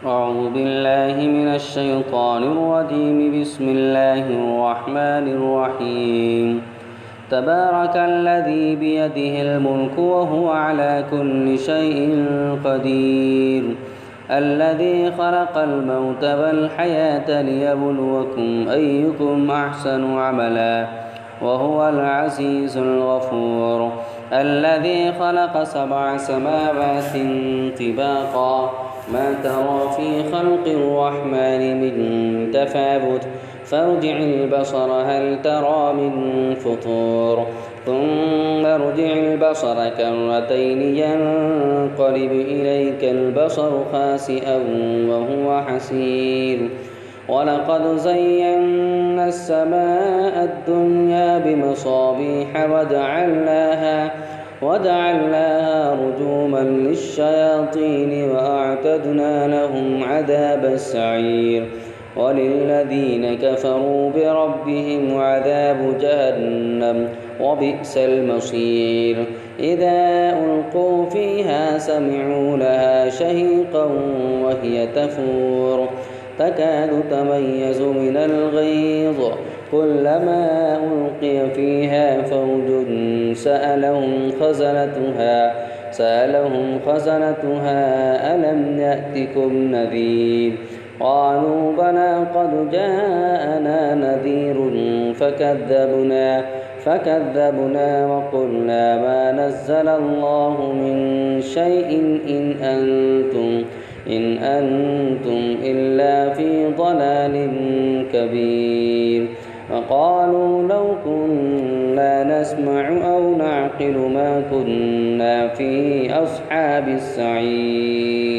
أعوذ بالله من الشيطان الرجيم. بسم الله الرحمن الرحيم. تبارك الذي بيده الملك وهو على كل شيء قدير. الذي خلق الموت والحياة ليبلوكم أيكم أحسن عملا وهو العزيز الغفور. الذي خلق 7 سماوات طباقا ما ترى في خلق الرحمن من تفاوت فارجع البصر هل ترى من فطور ثم ارجع البصر كرتين ينقلب إليك البصر خاسئا وهو حسير. ولقد زينا السماء الدنيا بمصابيح وجعلناها رجوما للشياطين وأعتدنا لهم عذاب السعير. وللذين كفروا بربهم عذاب جهنم وبئس المصير. إذا ألقوا فيها سمعوا لها شهيقا وهي تفور تكاد تميز من الغيظ كلما ألقي فيها فوج سألهم خزنتها ألم يأتكم نذير قالوا بلى قد جاءنا نذير فكذبنا وقلنا ما نزل الله من شيء إن أنتم إلا في ضلال كبير. وقالوا لو كنا نسمع أو نعقل ما كنا في أصحاب السعير.